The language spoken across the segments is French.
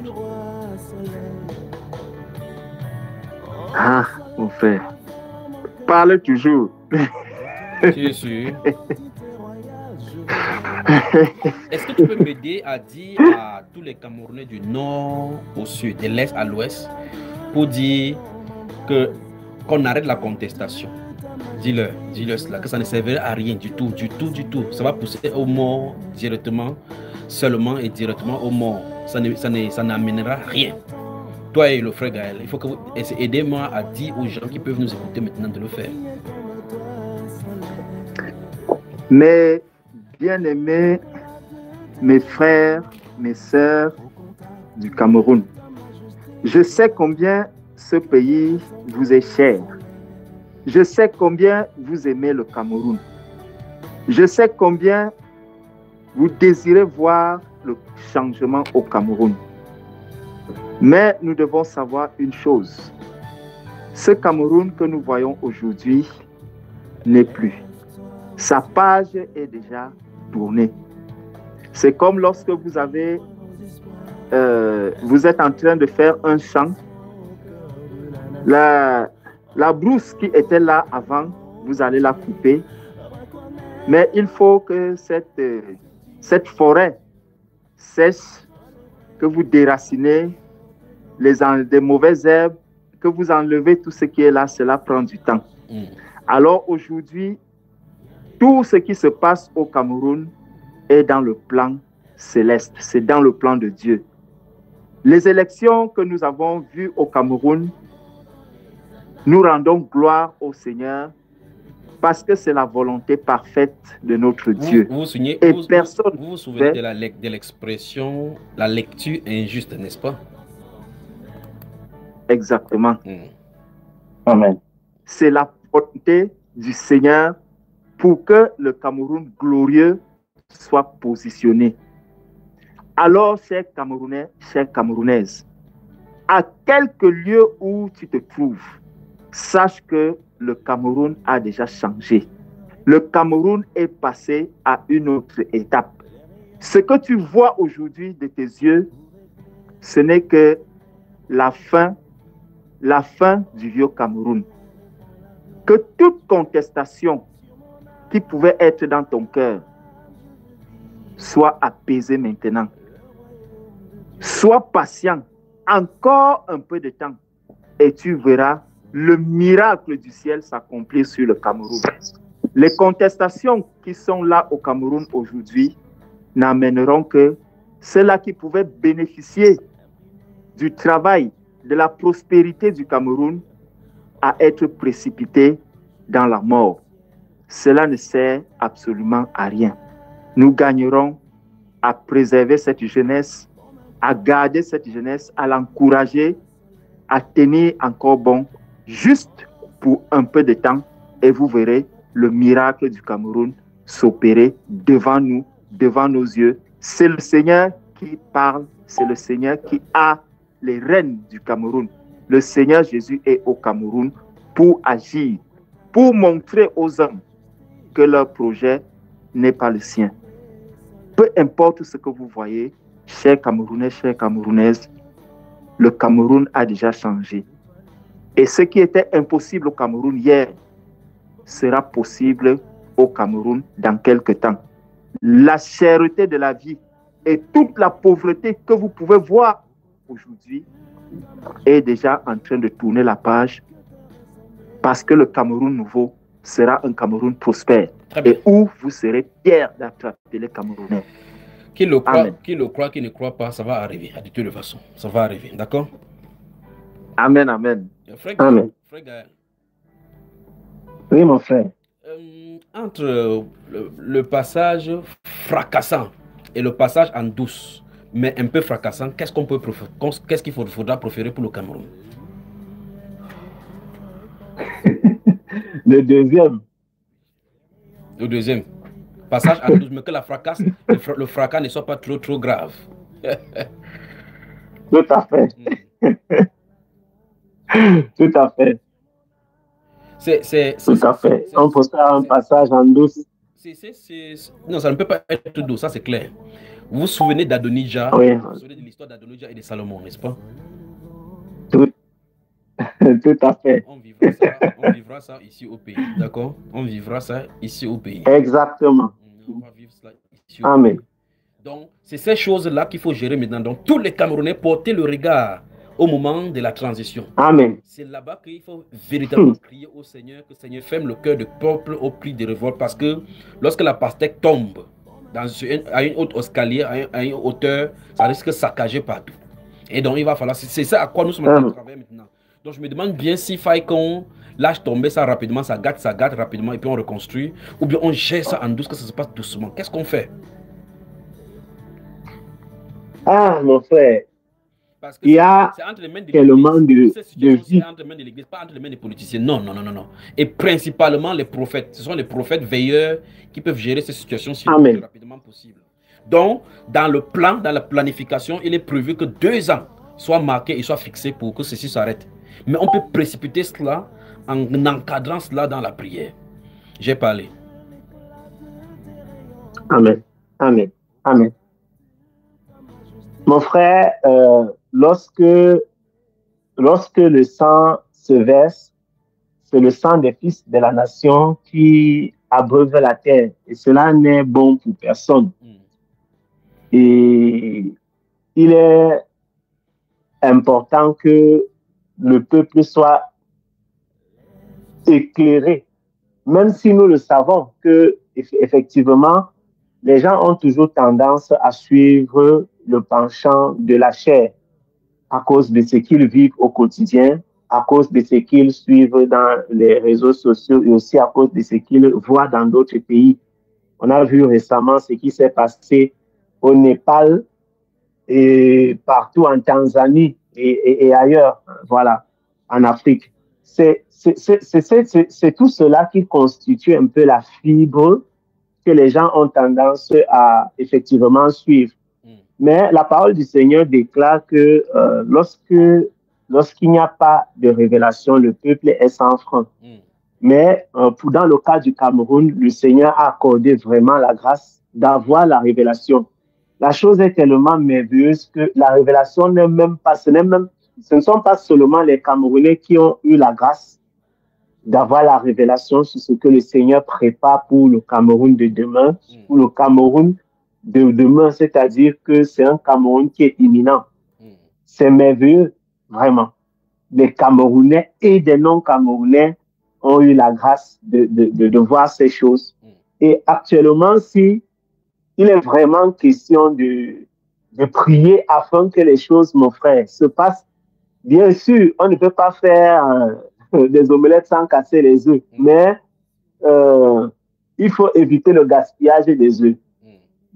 aujourd'hui? Ah, mon frère, parle toujours. Tu es sûr? Est-ce que tu peux m'aider à dire à tous les Camerounais du nord au sud, de l'est à l'ouest, pour dire que qu'on arrête la contestation? Dis-leur cela, que ça ne servirait à rien du tout, du tout, du tout. Ça va pousser aux morts directement, seulement et directement aux morts. Ça n'amènera rien. Toi et le frère Gaël, il faut que vous aidez-moi à dire aux gens qui peuvent nous écouter maintenant de le faire. Mes bien-aimés, mes frères, mes sœurs du Cameroun, je sais combien ce pays vous est cher. Je sais combien vous aimez le Cameroun. Je sais combien vous désirez voir le changement au Cameroun. Mais nous devons savoir une chose. Ce Cameroun que nous voyons aujourd'hui n'est plus. Sa page est déjà tournée. C'est comme lorsque vous êtes en train de faire un champ. La brousse qui était là avant, vous allez la couper. Mais il faut que cette forêt sèche, que vous déracinez des mauvaises herbes, que vous enlevez tout ce qui est là, cela prend du temps. Alors aujourd'hui, tout ce qui se passe au Cameroun est dans le plan céleste, c'est dans le plan de Dieu. Les élections que nous avons vues au Cameroun, nous rendons gloire au Seigneur parce que c'est la volonté parfaite de notre Dieu. Vous vous souvenez de l'expression la lecture injuste, n'est-ce pas? Exactement. Amen. C'est la volonté du Seigneur pour que le Cameroun glorieux soit positionné. Alors, chers Camerounais, chères Camerounaises, à quelque lieu où tu te trouves, sache que le Cameroun a déjà changé. Le Cameroun est passé à une autre étape. Ce que tu vois aujourd'hui de tes yeux, ce n'est que la fin du vieux Cameroun. Que toute contestation qui pouvait être dans ton cœur soit apaisée maintenant. Sois patient, encore un peu de temps, et tu verras le miracle du ciel s'accomplir sur le Cameroun. Les contestations qui sont là au Cameroun aujourd'hui n'amèneront que ceux-là qui pouvaient bénéficier du travail, de la prospérité du Cameroun à être précipités dans la mort. Cela ne sert absolument à rien. Nous gagnerons à préserver cette jeunesse, à garder cette jeunesse, à l'encourager, à tenir encore bon, juste pour un peu de temps, et vous verrez le miracle du Cameroun s'opérer devant nous, devant nos yeux. C'est le Seigneur qui parle, c'est le Seigneur qui a les rênes du Cameroun. Le Seigneur Jésus est au Cameroun pour agir, pour montrer aux hommes que leur projet n'est pas le sien. Peu importe ce que vous voyez, chers Camerounais, chères Camerounaises, le Cameroun a déjà changé. Et ce qui était impossible au Cameroun hier sera possible au Cameroun dans quelques temps. La cherté de la vie et toute la pauvreté que vous pouvez voir aujourd'hui est déjà en train de tourner la page parce que le Cameroun nouveau sera un Cameroun prospère et où vous serez fiers d'attraper les Camerounais. Qui le croit, qui ne croit pas, ça va arriver. De toute façon, ça va arriver. D'accord? Amen, amen. Frère Gaël. Oui, mon frère. Entre le passage fracassant et le passage en douce, mais un peu fracassant, qu'est-ce qu'il faudra proférer pour le Cameroun? Le deuxième. Le deuxième. Passage en douce, mais que le fracas ne soit pas trop grave. Tout à fait. Tout à fait. Tout à fait. On peut faire un passage en douce. Non, ça ne peut pas être doux, ça c'est clair. Vous vous souvenez d'Adonija? Oui. Vous vous souvenez de l'histoire d'Adonija et de Salomon, n'est-ce pas? Tout, tout à fait. On vivra ça ici au pays, d'accord? On vivra ça ici au pays. Exactement. On va vivre cela ici au Amen. pays. Donc, c'est ces choses-là qu'il faut gérer maintenant. Donc, tous les Camerounais porter le regard au moment de la transition. Amen. C'est là-bas qu'il faut véritablement crier au Seigneur, que le Seigneur ferme le cœur du peuple au prix des révoltes, parce que lorsque la pastèque tombe à une haute escalier, à une hauteur, ça risque de saccager partout. Et donc, il va falloir, c'est ça à quoi nous sommes en train de travailler maintenant. Donc, je me demande bien s'il faille qu'on lâche tomber ça rapidement, ça gâte rapidement, et puis on reconstruit, ou bien on gère ça en douce, que ça se passe doucement. Qu'est-ce qu'on fait? Ah, mon frère. Parce que il y a tellement de vie. Entre les mains de l'Église, pas entre les mains des politiciens. Non, non, non, non, non. Et principalement les prophètes. Ce sont les prophètes veilleurs qui peuvent gérer ces situations le plus rapidement possible. Donc, dans le plan, dans la planification, il est prévu que 2 ans soient marqués et soient fixés pour que ceci s'arrête. Mais on peut précipiter cela en encadrant cela dans la prière. J'ai parlé. Amen. Amen. Amen. Mon frère, lorsque le sang se verse, c'est le sang des fils de la nation qui abreuve la terre. Et cela n'est bon pour personne. Et il est important que le peuple soit éclairé, même si nous le savons que effectivement, les gens ont toujours tendance à suivre le penchant de la chair à cause de ce qu'ils vivent au quotidien, à cause de ce qu'ils suivent dans les réseaux sociaux et aussi à cause de ce qu'ils voient dans d'autres pays. On a vu récemment ce qui s'est passé au Népal et partout en Tanzanie et ailleurs, voilà, en Afrique. C'est tout cela qui constitue un peu la fibre que les gens ont tendance à effectivement suivre. Mais la parole du Seigneur déclare que lorsqu'il n'y a pas de révélation, le peuple est sans frein. Mais dans le cas du Cameroun, le Seigneur a accordé vraiment la grâce d'avoir la révélation. La chose est tellement merveilleuse que la révélation n'est même pas, ce ne sont pas seulement les Camerounais qui ont eu la grâce d'avoir la révélation sur ce que le Seigneur prépare pour le Cameroun de demain, pour le Cameroun de demain, c'est-à-dire que c'est un Cameroun qui est imminent. C'est merveilleux, vraiment. Les Camerounais et des non-Camerounais ont eu la grâce de voir ces choses. Et actuellement, si il est vraiment question de prier afin que les choses, mon frère, se passent, bien sûr, on ne peut pas faire des omelettes sans casser les œufs, mais il faut éviter le gaspillage des œufs.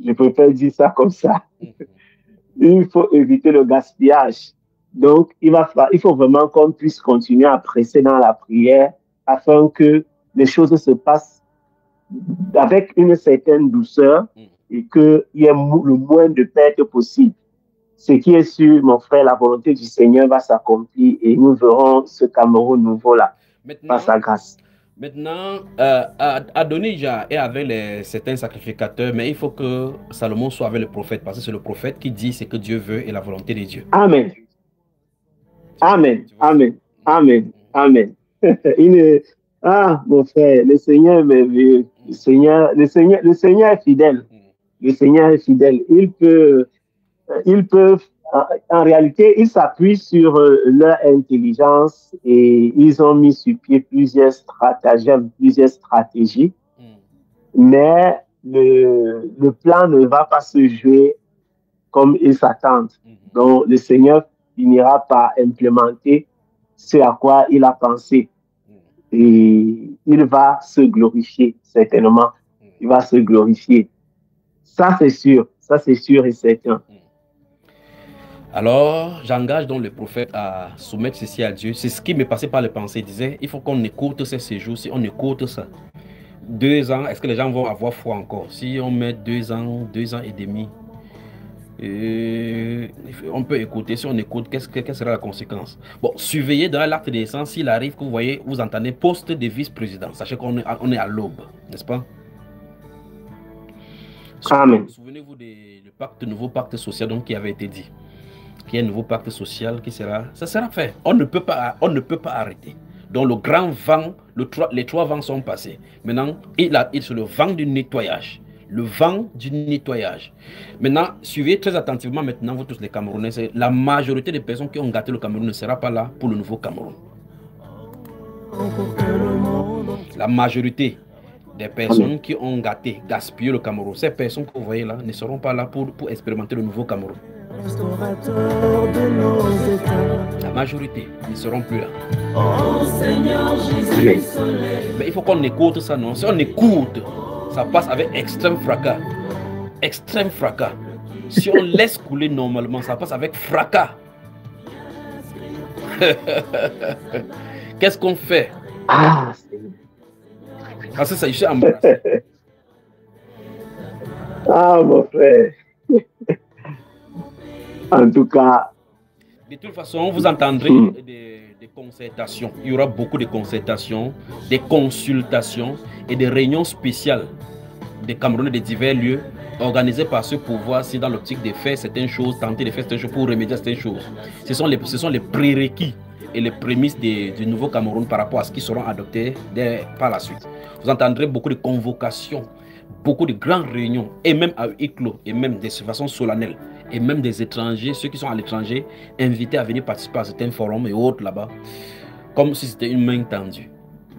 Je préfère dire ça comme ça. Il faut éviter le gaspillage. Donc, il faut vraiment qu'on puisse continuer à presser dans la prière afin que les choses se passent avec une certaine douceur et qu'il y ait le moins de pertes possible. Ce qui est sûr, mon frère, la volonté du Seigneur va s'accomplir et nous verrons ce Cameroun nouveau-là par sa grâce. Maintenant, Adonija est avec certains sacrificateurs, mais il faut que Salomon soit avec le prophète, parce que c'est le prophète qui dit ce que Dieu veut et la volonté de Dieu. Amen. Amen. Amen. Amen. Amen. Ah, mon frère, le Seigneur est merveilleux. Le Seigneur est fidèle. Le Seigneur est fidèle. Ils peuvent, en réalité, ils s'appuient sur leur intelligence et ils ont mis sur pied plusieurs stratagèmes, plusieurs stratégies. Mais le plan ne va pas se jouer comme ils s'attendent. Donc, le Seigneur finira par implémenter ce à quoi il a pensé. Et il va se glorifier, certainement. Il va se glorifier. Ça, c'est sûr. Ça, c'est sûr et certain. Alors, j'engage donc le prophète à soumettre ceci à Dieu. C'est ce qui m'est passé par les pensées. Il disait, il faut qu'on écoute ces séjours. Si on écoute ça, 2 ans, est-ce que les gens vont avoir foi encore? Si on met 2 ans, 2 ans et demi, on peut écouter. Si on écoute, quelle sera la conséquence? Bon, surveillez dans l'acte de naissance. S'il arrive que vous voyez, vous entendez poste de vice-président. Sachez qu'on est à l'aube, n'est-ce pas? Amen. Souvenez-vous du nouveau pacte social donc, qui avait été dit. Qu'il y a un nouveau pacte social qui sera... Ça sera fait. On ne peut pas arrêter. Donc le grand vent, les 3 vents sont passés. Maintenant, c'est le vent du nettoyage. Le vent du nettoyage. Maintenant, suivez très attentivement maintenant, vous tous les Camerounais, la majorité des personnes qui ont gâté le Cameroun ne sera pas là pour le nouveau Cameroun. La majorité des personnes qui ont gaspillé le Cameroun, ces personnes que vous voyez là, ne seront pas là pour expérimenter le nouveau Cameroun. La majorité ne seront plus là. Oh, Seigneur Jésus, mais il faut qu'on écoute ça, non? Si on écoute, ça passe avec extrême fracas. Extrême fracas. Si on laisse couler normalement, ça passe avec fracas. Qu'est-ce qu'on fait? Ah, c'est ça, je suis embarrassé. Ah, mon frère. En tout cas. De toute façon, vous entendrez des concertations. Il y aura beaucoup de concertations, des consultations et des réunions spéciales des Camerounais de divers lieux organisées par ce pouvoir si dans l'optique de faire certaines choses, tenter de faire certaines choses pour remédier à certaines choses. Ce sont les prérequis et les prémices du nouveau Cameroun par rapport à ce qui seront adoptés par la suite. Vous entendrez beaucoup de convocations, beaucoup de grandes réunions, et même à huis clos, et même de façon solennelle, et même des étrangers, ceux qui sont à l'étranger, invités à venir participer à certains forums et autres là-bas, comme si c'était une main tendue.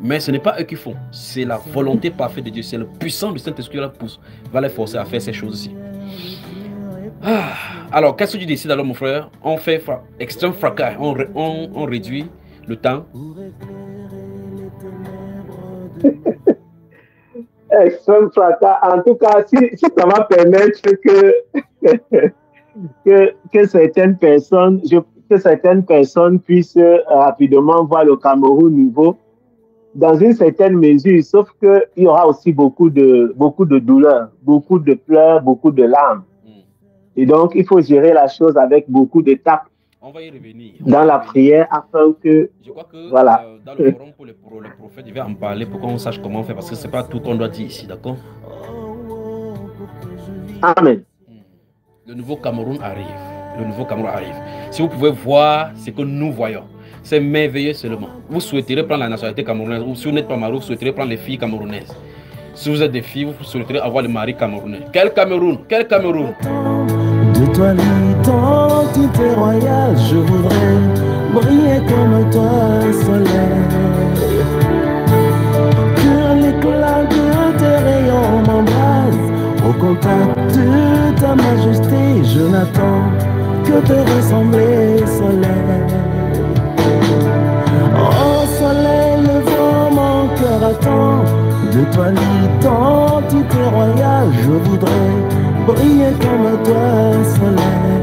Mais ce n'est pas eux qui font, c'est la volonté parfaite de Dieu, c'est le puissant du Saint-Esprit qui la pousse, va les forcer à faire ces choses-ci. Alors, qu'est-ce que tu décides alors, mon frère? On fait extrême fracas, on réduit le temps. Extrême fracas. En tout cas, si ça va permettre que certaines personnes puissent rapidement voir le Cameroun nouveau, dans une certaine mesure, sauf qu'il y aura aussi beaucoup de douleurs, beaucoup de pleurs, beaucoup de larmes. Et donc, il faut gérer la chose avec beaucoup de tact. On va y revenir. Dans la prière, afin que... Je crois que voilà. Dans le forum pour les prophètes, il va en parler pour qu'on sache comment faire, parce que ce n'est pas tout qu'on doit dire ici, d'accord? Amen. Le nouveau Cameroun arrive. Le nouveau Cameroun arrive. Si vous pouvez voir ce que nous voyons, c'est merveilleux seulement. Vous souhaiterez prendre la nationalité camerounaise, ou si vous n'êtes pas marié, vous souhaiterez prendre les filles camerounaises. Si vous êtes des filles, vous souhaiterez avoir le mari camerounais. Quel Cameroun? Quel Cameroun? De toi l'identité royale, je voudrais briller comme toi, soleil. Que l'éclat de tes rayons m'embrase. Au contact de ta majesté, je n'attends que te ressembler, soleil. Oh soleil, le vent, mon cœur attend. De toi l'identité royale, je voudrais briller comme toi, soleil.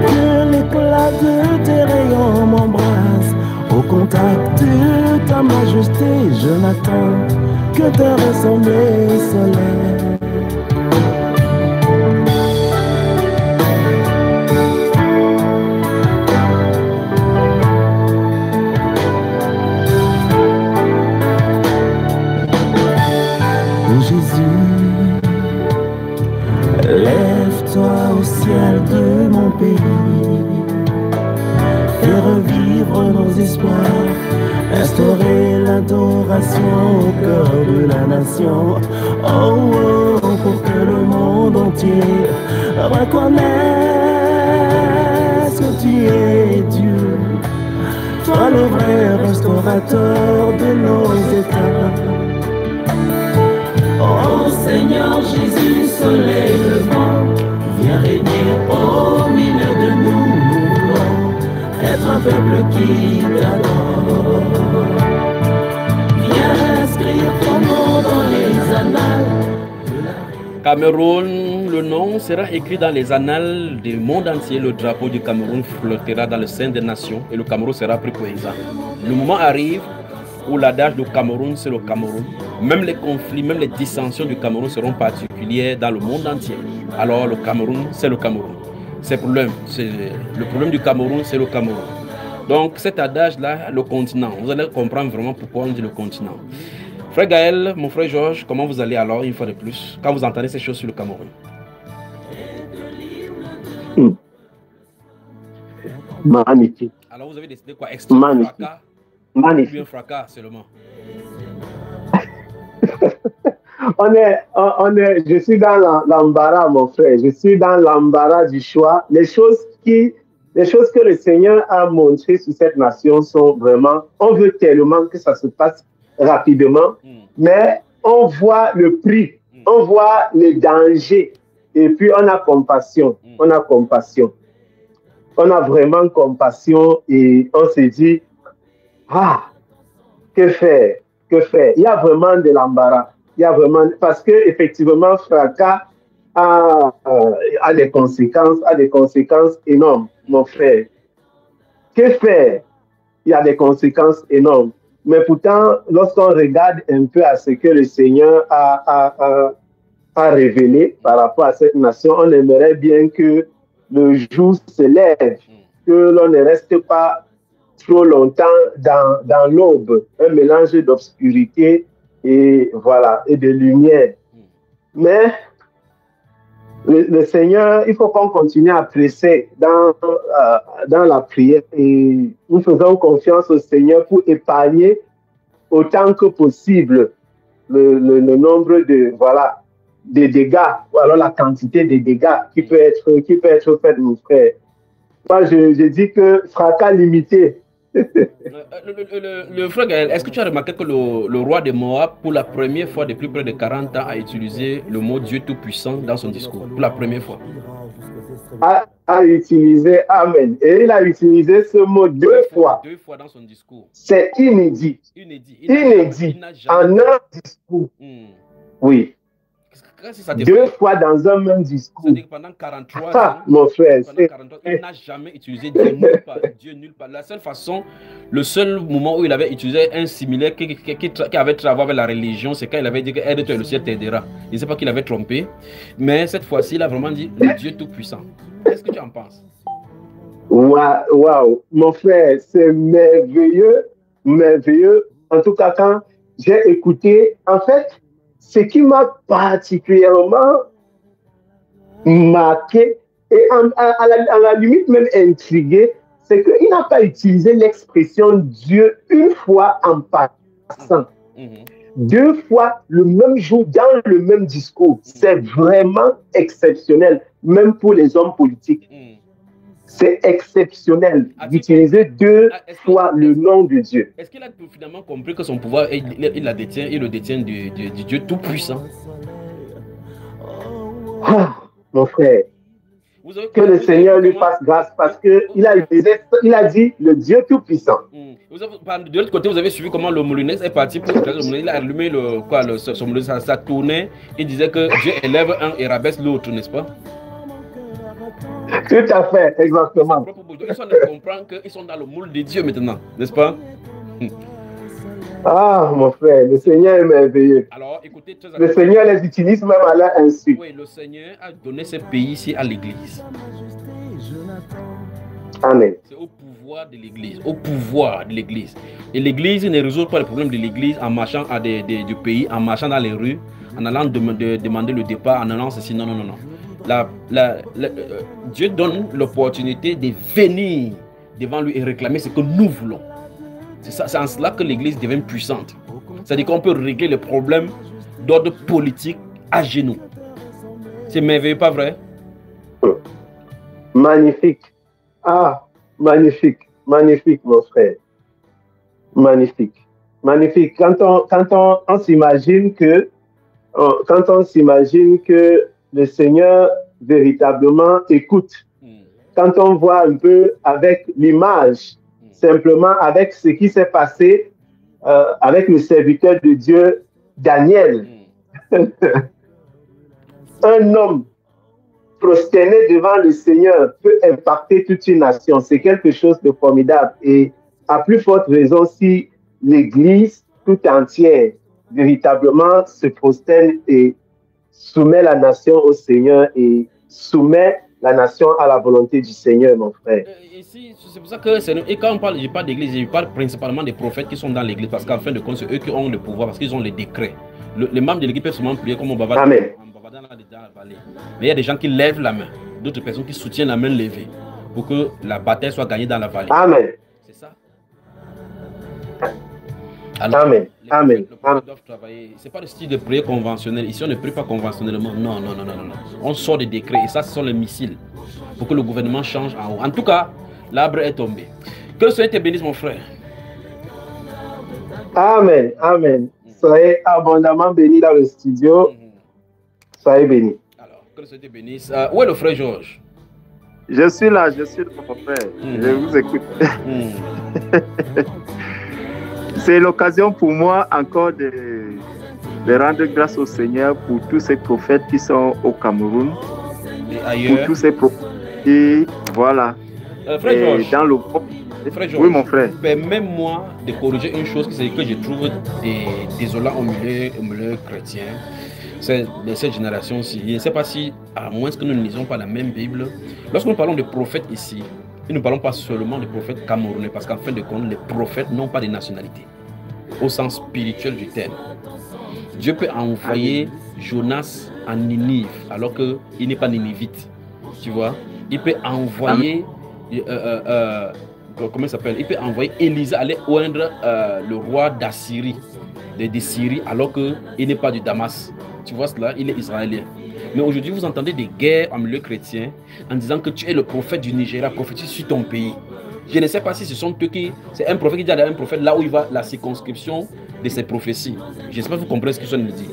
Que l'éclat de tes rayons m'embrase. Au contact de ta majesté, je n'attends que te ressembler, soleil. Lève-toi au ciel de mon pays, fais revivre nos espoirs, instaurer l'adoration au cœur de la nation. Oh, oh, pour que le monde entier reconnaisse que tu es Dieu, toi le vrai restaurateur de nos états. Oh Seigneur Jésus, soleil levant, viens régner au milieu de nous. Nous voulons être un peuple qui t'adore. Viens inscrire ton nom dans les annales. Cameroun, le nom sera écrit dans les annales du monde entier. Le drapeau du Cameroun flottera dans le sein des nations et le Cameroun sera pris pour exemple. Le moment arrive où l'adage du Cameroun, c'est le Cameroun. Même les conflits, même les dissensions du Cameroun seront particulières dans le monde entier. Alors le Cameroun, c'est le Cameroun. Le problème du Cameroun, c'est le Cameroun. Donc cet adage-là, le continent, vous allez comprendre vraiment pourquoi on dit le continent. Frère Gaël, mon frère Georges, comment vous allez alors une fois de plus quand vous entendez ces choses sur le Cameroun? Magnifique. Alors vous avez décidé quoi? Extrêmement fracas? Magnifique. Ou bien fracas seulement? Je suis dans l'embarras, mon frère. Je suis dans l'embarras du choix. Les choses que le Seigneur a montrées sur cette nation sont vraiment, on veut tellement que ça se passe rapidement, mais on voit le prix, on voit les dangers, et puis on a compassion, on a compassion. On a vraiment compassion et on se dit, ah, que faire, que faire? Il y a vraiment de l'embarras. Il y a vraiment, parce que effectivement, fracas a des conséquences énormes, mon frère. Que faire? Il y a des conséquences énormes. Mais pourtant, lorsqu'on regarde un peu à ce que le Seigneur a révélé par rapport à cette nation, on aimerait bien que le jour se lève, que l'on ne reste pas trop longtemps dans l'aube, un mélange d'obscurité et voilà, et de lumière. Mais le Seigneur, il faut qu'on continue à presser dans la prière et nous faisons confiance au Seigneur pour épargner autant que possible le nombre des dégâts, ou alors la quantité de dégâts qui peut être fait, mon frère. Moi, je dis que fracas limité. Le frère Gaël, est-ce que tu as remarqué que le roi de Moab, pour la première fois depuis près de 40 ans, a utilisé le mot Dieu Tout-Puissant dans son discours? Pour la première fois. A utilisé Amen. Et il a utilisé ce mot deux fois. Deux fois dans son discours. C'est inédit. Inédit. En un discours. Oui. Deux fois dans un même discours. C'est-à-dire que pendant 43 ans, mon frère, il n'a jamais utilisé Dieu nulle part. La seule façon, le seul moment où il avait utilisé un similaire qui avait travaillé avec la religion, c'est quand il avait dit que aide-toi et le ciel t'aidera. Je ne sais pas qu'il avait trompé, mais cette fois-ci, il a vraiment dit le Dieu Tout-Puissant. Qu'est-ce que tu en penses? Waouh, mon frère, c'est merveilleux, merveilleux. En tout cas, quand j'ai écouté, en fait, ce qui m'a particulièrement marqué et à la limite même intrigué, c'est qu'il n'a pas utilisé l'expression Dieu une fois en passant. Deux fois le même jour dans le même discours. C'est vraiment exceptionnel, même pour les hommes politiques. C'est exceptionnel d'utiliser deux fois le nom de Dieu. Est-ce qu'il a finalement compris que son pouvoir, il le détient du Dieu Tout-Puissant? Ah, mon frère, que le Seigneur lui fasse grâce parce qu'il a dit le Dieu Tout-Puissant. De l'autre côté, vous avez suivi comment le moulinette est parti pour le moulinette, il a allumé son moulinette, ça tournait, il disait que Dieu élève un et rabaisse l'autre, n'est-ce pas? Tout à fait, exactement. Ils sont de comprendre qu'ils sont dans le moule de Dieu maintenant, n'est-ce pas? Ah, mon frère, le Seigneur est merveilleux. Alors, écoutez, le Seigneur les utilise même à leur insu. Oui, le Seigneur a donné ce pays-ci à l'Église. Amen. C'est au pouvoir de l'Église, au pouvoir de l'Église. Et l'Église ne résout pas le problème de l'Église en marchant du pays, en marchant dans les rues, en allant demander le départ, en allant ceci. Non, non, non, non. Dieu donne l'opportunité de venir devant lui et réclamer ce que nous voulons. C'est en cela que l'Église devient puissante. C'est-à-dire qu'on peut régler les problèmes d'ordre politique à genoux. C'est merveilleux, pas vrai? Magnifique. Ah, magnifique. Magnifique, mon frère. Magnifique. Magnifique. Quand on s'imagine que le Seigneur véritablement écoute, quand on voit un peu avec l'image, simplement avec ce qui s'est passé avec le serviteur de Dieu, Daniel, un homme prosterné devant le Seigneur peut impacter toute une nation. C'est quelque chose de formidable. Et à plus forte raison, si l'Église tout entière véritablement se prosterne et soumet la nation au Seigneur et soumet la nation à la volonté du Seigneur, mon frère. C'est pour ça que, et quand on parle, je parle d'église, je parle principalement des prophètes qui sont dans l'église, parce qu'en fin de compte, c'est eux qui ont le pouvoir, parce qu'ils ont les décrets. Les membres de l'église peuvent seulement prier comme on bavard dans la vallée. Mais il y a des gens qui lèvent la main, d'autres personnes qui soutiennent la main levée, pour que la bataille soit gagnée dans la vallée. Amen. C'est ça. Alors, Amen. Amen. Doivent travailler. C'est pas le style de prière conventionnel. Ici, on ne prie pas conventionnellement. Non. On sort des décrets et ça, ce sont les missiles pour que le gouvernement change en haut. En tout cas, l'arbre est tombé. Que le Seigneur te bénisse, mon frère. Amen. Amen. Soyez abondamment bénis dans le studio. Soyez bénis. Alors, que le Seigneur te bénisse. Où est le frère Georges? Je suis là, mon frère. Je vous écoute. C'est l'occasion pour moi encore de rendre grâce au Seigneur pour tous ces prophètes qui sont au Cameroun. Et ailleurs. Pour tous ces prophètes. Et voilà. Frère Georges. Dans le... Frère Georges, oui, mon frère. Permets-moi de corriger une chose que je trouve désolant au milieu chrétien. C'est de cette génération-ci. Je ne sais pas si, à moins que nous ne lisons pas la même Bible, lorsque nous parlons de prophètes ici, nous ne parlons pas seulement des prophètes camerounais, parce qu'en fin de compte, les prophètes n'ont pas de nationalité, au sens spirituel du terme. Dieu peut envoyer Jonas en Ninive, alors qu'il n'est pas ninivite. Tu vois? Il peut envoyer, comment il s'appelle? Il peut envoyer Élisée aller oindre le roi d'Assyrie, de Syrie, alors qu'il n'est pas du Damas. Tu vois cela? Il est israélien. Mais aujourd'hui, vous entendez des guerres en milieu chrétien en disant que tu es le prophète du Nigeria, prophétise sur ton pays. Je ne sais pas si ce sont eux qui... C'est un prophète qui dit à un prophète là où il va, la circonscription de ses prophéties. Je ne sais pas si vous comprenez ce que je viens de dire.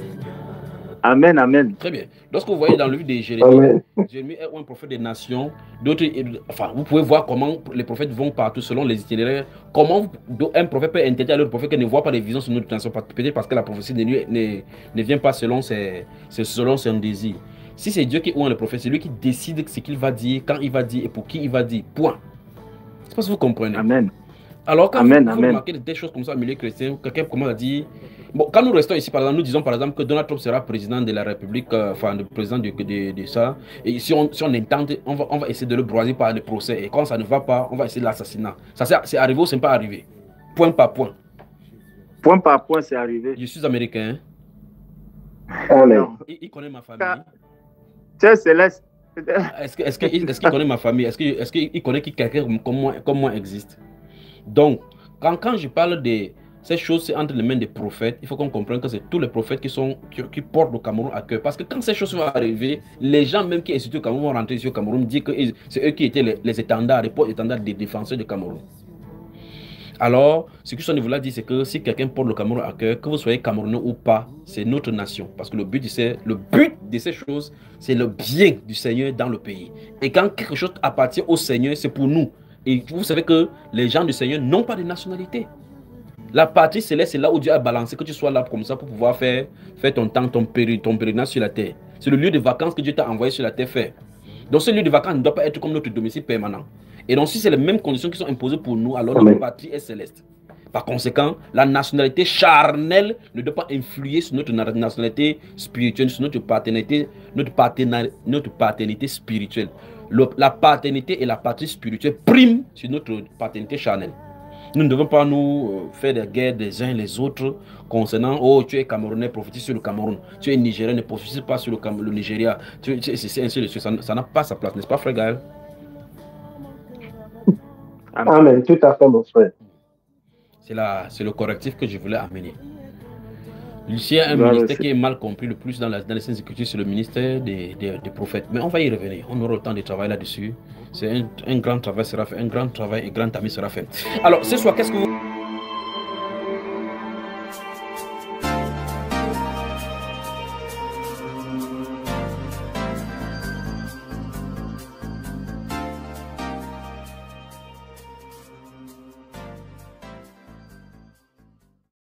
Amen, amen. Très bien. Lorsque vous voyez dans le livre de Jérémie, Jérémie est un prophète des nations. D'autres, enfin, vous pouvez voir comment les prophètes vont partout selon les itinéraires. Comment un prophète peut interdire à l'autre prophète qui ne voit pas les visions sur notre nation, peut-être parce que la prophétie ne vient pas selon son désir. Si c'est Dieu qui ouvre le prophète, c'est lui qui décide ce qu'il va dire, quand il va dire et pour qui il va dire. Point. Je ne sais pas si vous comprenez. Amen. Alors, quand vous remarquez des choses comme ça au milieu chrétien, quelqu'un commence à dire... Bon, quand nous restons ici, par exemple, nous disons par exemple que Donald Trump sera président de la République, enfin, le président de ça. Et si on intente, on va essayer de le broyer par le procès. Et quand ça ne va pas, on va essayer de l'assassinat. Ça, c'est arrivé ou c'est pas arrivé? Point par point. Point par point, c'est arrivé. Je suis américain. Amen. Il connaît ma famille. Tiens, Céleste. Est-ce qu'il connaît ma famille? Est-ce qu'il connaît que quelqu'un comme moi existe? Donc, quand je parle de ces choses, c'est entre les mains des prophètes. Il faut qu'on comprenne que c'est tous les prophètes qui portent le Cameroun à cœur. Parce que quand ces choses vont arriver, les gens même qui sont au Cameroun vont rentrer ici au Cameroun, disent que c'est eux qui étaient les étendards, les porte-étendards des défenseurs du Cameroun. Alors, ce que ce niveau-là dit, c'est que si quelqu'un porte le Cameroun à cœur, que vous soyez Camerounais ou pas, c'est notre nation. Parce que le but de ces choses, c'est le bien du Seigneur dans le pays. Et quand quelque chose appartient au Seigneur, c'est pour nous. Et vous savez que les gens du Seigneur n'ont pas de nationalité. La patrie céleste, c'est là où Dieu a balancé, que tu sois là comme ça pour pouvoir faire ton temps, ton pèlerinage sur la terre. C'est le lieu de vacances que Dieu t'a envoyé sur la terre faire. Donc ce lieu de vacances ne doit pas être comme notre domicile permanent. Et donc si c'est les mêmes conditions qui sont imposées pour nous, alors notre patrie est céleste. Par conséquent, la nationalité charnelle ne doit pas influer sur notre nationalité spirituelle, sur notre paternité spirituelle. La paternité et la patrie spirituelle priment sur notre paternité charnelle. Nous ne devons pas nous faire des guerres des uns les autres concernant oh tu es Camerounais, prophétise sur le Cameroun, tu es Nigérien, ne prophétise pas sur le Nigeria. C'est ainsi de suite. Ça n'a pas sa place, n'est-ce pas, frère Gaël? Amen, tout à fait, mon frère. C'est le correctif que je voulais amener. Lucien, un ministère qui est mal compris le plus dans les Saintes Écritures, c'est le ministère des prophètes. Mais on va y revenir. On aura le temps de travailler là-dessus. C'est un grand travail sera fait, un grand travail et grand ami sera fait. Alors, ce soir, qu'est-ce que vous...